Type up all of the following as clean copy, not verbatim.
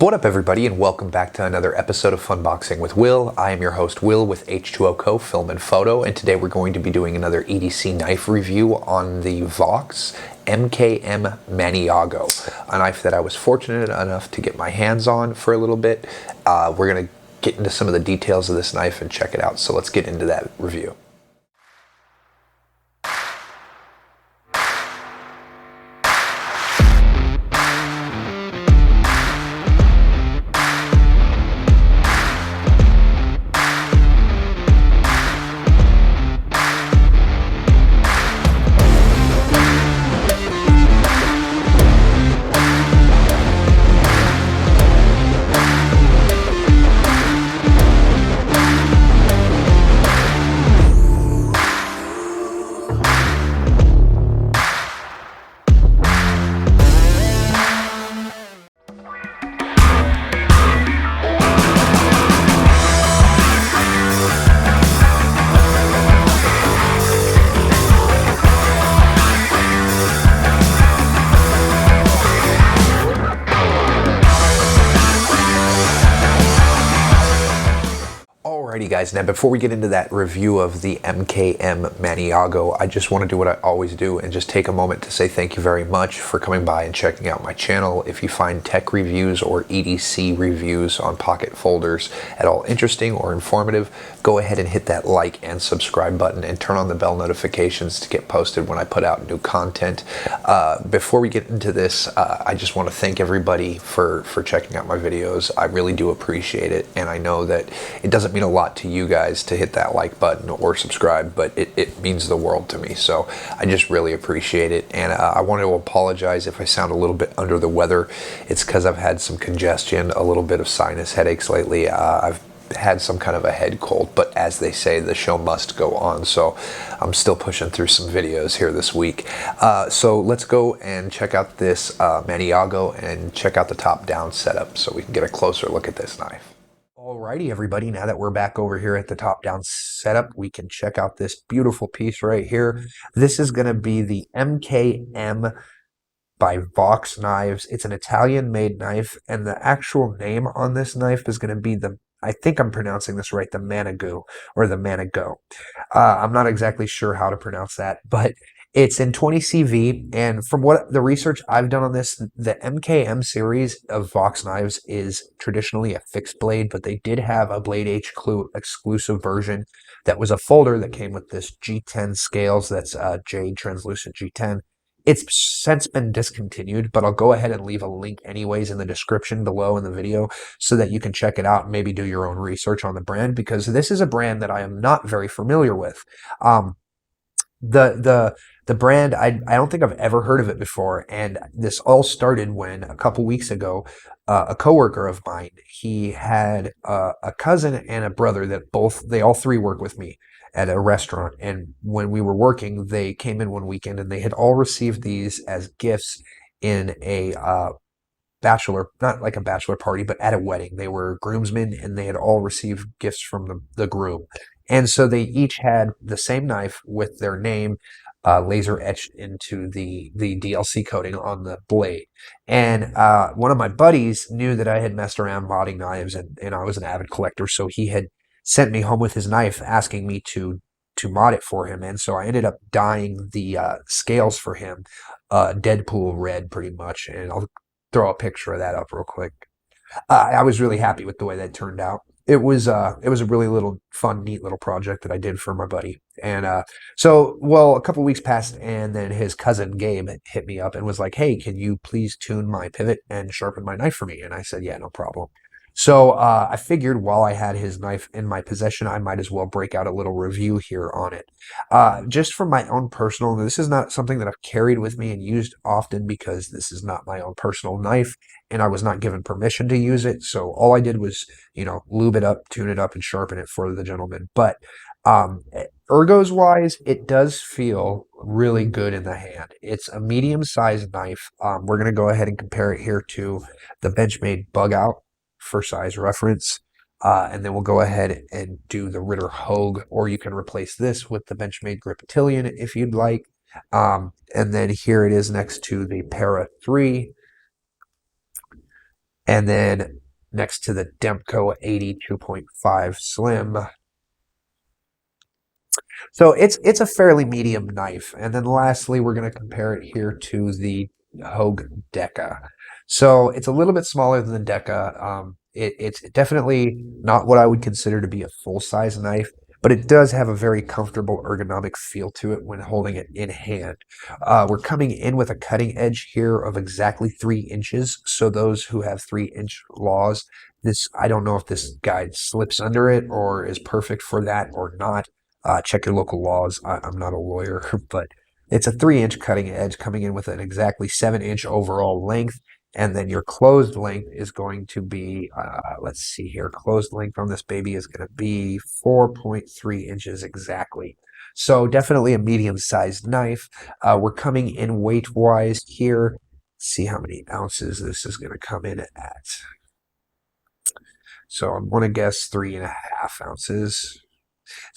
What up, everybody, and welcome back to another episode of Funboxing with Will. I am your host, Will, with H2O Co. Film and Photo, and today we're going to be doing another EDC knife review on the Vox MKM Maniago, a knife that I was fortunate enough to get my hands on for a little bit. We're going to get into some of the details of this knife and check it out, so let's get into that review. Alrighty guys, now before we get into that review of the MKM Maniago, I just want to do what I always do and just take a moment to say thank you very much for coming by and checking out my channel. If you find tech reviews or EDC reviews on pocket folders at all interesting or informative, go ahead and hit that like and subscribe button and turn on the bell notifications to get posted when I put out new content. Before we get into this, I just want to thank everybody for checking out my videos. I really do appreciate it, and I know that it doesn't mean a lot to you guys to hit that like button or subscribe, but it means the world to me, so I just really appreciate it. And I want to apologize if I sound a little bit under the weather. It's because I've had some congestion, a little bit of sinus headaches lately. I've had some kind of a head cold, but as they say, the show must go on, so I'm still pushing through some videos here this week. So let's go and check out this Maniago and check out the top-down setup so we can get a closer look at this knife. Alrighty, everybody, now that we're back over here at the top-down setup, we can check out this beautiful piece right here. This is going to be the MKM by Vox Knives. It's an Italian-made knife, and the actual name on this knife is going to be the, I think I'm pronouncing this right, the Maniago, or the Maniago. I'm not exactly sure how to pronounce that, but it's in 20 CV, and from what the research I've done on this, the MKM series of Vox knives is traditionally a fixed blade, but they did have a Blade H exclusive version that was a folder that came with this G10 scales. That's Jade Translucent G10. It's since been discontinued, but I'll go ahead and leave a link anyways in the description below in the video so that you can check it out and maybe do your own research on the brand, because this is a brand that I am not very familiar with. The brand, I don't think I've ever heard of it before, and this all started when a couple weeks ago, a coworker of mine, he had a cousin and a brother that they all three work with me at a restaurant, and when we were working, they came in one weekend and they had all received these as gifts in a not like a bachelor party, but at a wedding. They were groomsmen and they had all received gifts from the groom. And so they each had the same knife with their name laser etched into the DLC coating on the blade. And one of my buddies knew that I had messed around modding knives, and I was an avid collector, so he had sent me home with his knife asking me to mod it for him. And so I ended up dyeing the scales for him Deadpool red, pretty much, and I'll throw a picture of that up real quick. I was really happy with the way that turned out. It was a really neat little project that I did for my buddy. And well, a couple weeks passed, and then his cousin Gabe hit me up and was like, "Hey, can you please tune my pivot and sharpen my knife for me?" And I said, "Yeah, no problem." So I figured while I had his knife in my possession, I might as well break out a little review here on it. Just from my own personal, this is not something that I've carried with me and used often because this is not my own personal knife, and I was not given permission to use it. So all I did was, lube it up, tune it up, and sharpen it for the gentleman. But ergos wise, it does feel really good in the hand. It's a medium-sized knife. We're going to go ahead and compare it here to the Benchmade Bug Out for size reference. And then we'll go ahead and do the Ritter Hogue, or you can replace this with the Benchmade Griptilian if you'd like. And then here it is next to the Para 3. And then next to the Demko 82.5 Slim. So it's a fairly medium knife. And then lastly, we're going to compare it here to the Hogue Deca. So it's a little bit smaller than the Deca. It's definitely not what I would consider to be a full-size knife, but it does have a very comfortable ergonomic feel to it when holding it in hand. We're coming in with a cutting edge here of exactly 3 inches. So those who have 3-inch laws, this, I don't know if this guide slips under it or is perfect for that or not. Check your local laws. I'm not a lawyer, but it's a 3-inch cutting edge coming in with an exactly 7-inch overall length. And then your closed length is going to be, let's see here, closed length on this baby is going to be 4.3 inches exactly. So definitely a medium-sized knife. We're coming in weight-wise here. Let's see how many ounces this is going to come in at. So I'm going to guess 3.5 ounces.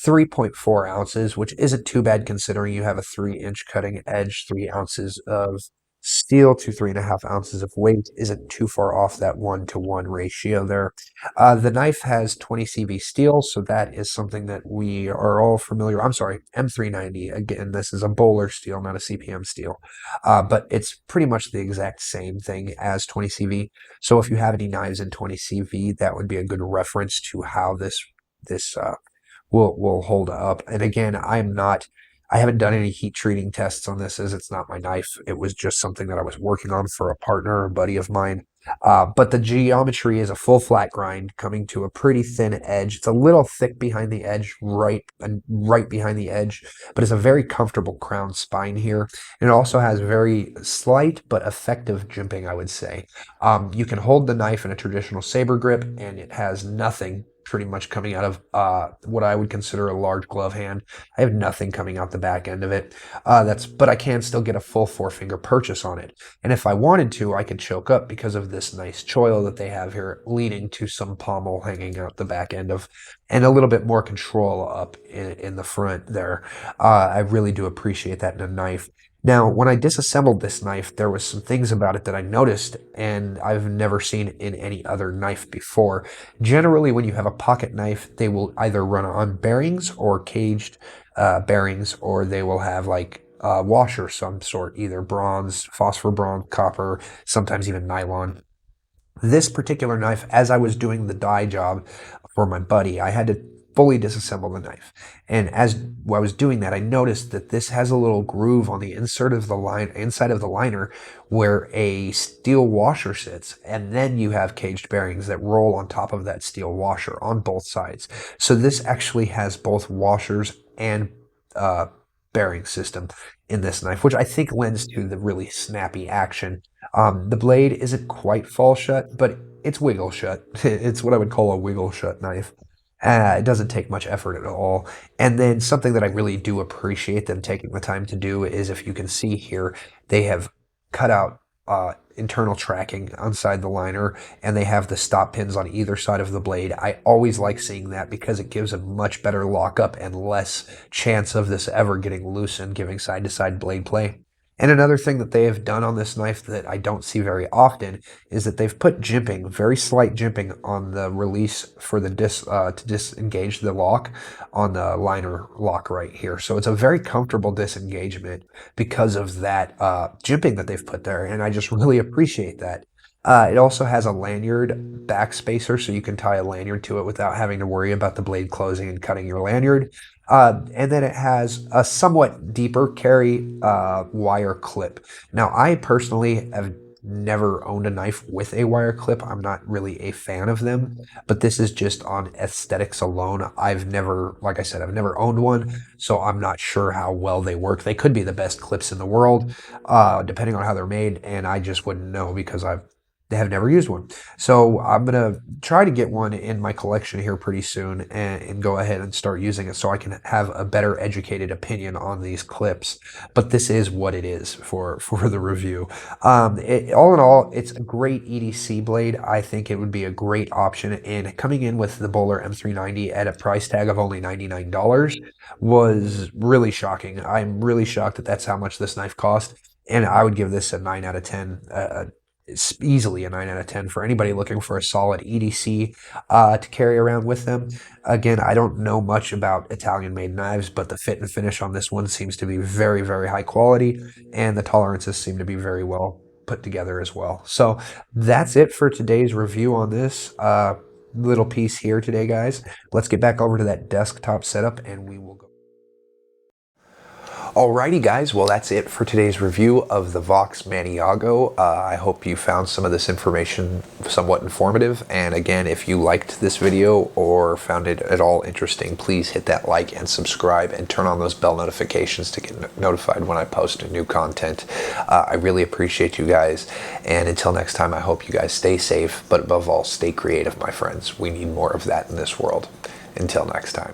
3.4 ounces, which isn't too bad considering you have a 3-inch cutting edge. 3 ounces of steel to 3.5 ounces of weight isn't too far off that 1-to-1 ratio there. The knife has 20 CV steel, so that is something that we are all familiar. I'm sorry, M390. Again, this is a Bowler steel, not a CPM steel, but it's pretty much the exact same thing as 20 CV. So if you have any knives in 20 CV, that would be a good reference to how this will hold up. And again, I haven't done any heat treating tests on this as it's not my knife. It was just something that I was working on for a partner, a buddy of mine. But the geometry is a full flat grind coming to a pretty thin edge. It's a little thick behind the edge, right behind the edge, but it's a very comfortable crown spine here. And it also has very slight but effective jimping, I would say. You can hold the knife in a traditional saber grip, and it has nothing pretty much coming out of what I would consider a large glove hand. I have nothing coming out the back end of it. But I can still get a full 4-finger purchase on it. And if I wanted to, I could choke up because of this nice choil that they have here, leading to some pommel hanging out the back end of, and a little bit more control up in the front there. I really do appreciate that in a knife. Now, when I disassembled this knife, there was some things about it that I noticed, and I've never seen in any other knife before. Generally, when you have a pocket knife, they will either run on bearings or caged bearings, or they will have like a washer of some sort, either bronze, phosphor bronze, copper, sometimes even nylon. This particular knife, as I was doing the die job for my buddy, I had to fully disassemble the knife. And as I was doing that, I noticed that this has a little groove on the inside of the liner where a steel washer sits, and then you have caged bearings that roll on top of that steel washer on both sides. So this actually has both washers and bearing system in this knife, which I think lends to the really snappy action. The blade isn't quite fall shut, but it's wiggle shut. It's what I would call a wiggle shut knife. It doesn't take much effort at all. And then something that I really do appreciate them taking the time to do is, if you can see here, they have cut out internal tracking inside the liner, and they have the stop pins on either side of the blade. I always like seeing that because it gives a much better lockup and less chance of this ever getting loose and giving side-to-side blade play. And another thing that they have done on this knife that I don't see very often is that they've put jimping, very slight jimping, on the release for the to disengage the lock on the liner lock right here. So it's a very comfortable disengagement because of that jimping that they've put there, and I just really appreciate that. It also has a lanyard back spacer, so you can tie a lanyard to it without having to worry about the blade closing and cutting your lanyard. And then it has a somewhat deeper carry wire clip. Now, I personally have never owned a knife with a wire clip. I'm not really a fan of them, but this is just on aesthetics alone. I've never, like I said, I've never owned one, so I'm not sure how well they work. They could be the best clips in the world, depending on how they're made, and I just wouldn't know because they have never used one. So I'm going to try to get one in my collection here pretty soon and go ahead and start using it so I can have a better educated opinion on these clips. But this is what it is for the review. All in all, it's a great EDC blade. I think it would be a great option. And coming in with the Bowler M390 at a price tag of only $99 was really shocking. I'm really shocked that that's how much this knife cost. And I would give this a 9 out of 10. it's easily a 9 out of 10 for anybody looking for a solid EDC to carry around with them. Again, I don't know much about Italian-made knives, but the fit and finish on this one seems to be very, very high quality, and the tolerances seem to be very well put together as well. So that's it for today's review on this little piece here today, guys. Let's get back over to that desktop setup, and we will go. Alrighty guys, well that's it for today's review of the Vox Maniago. I hope you found some of this information somewhat informative, and again, if you liked this video or found it at all interesting, please hit that like and subscribe and turn on those bell notifications to get notified when I post new content. I really appreciate you guys, and until next time, I hope you guys stay safe, but above all, stay creative, my friends. We need more of that in this world. Until next time.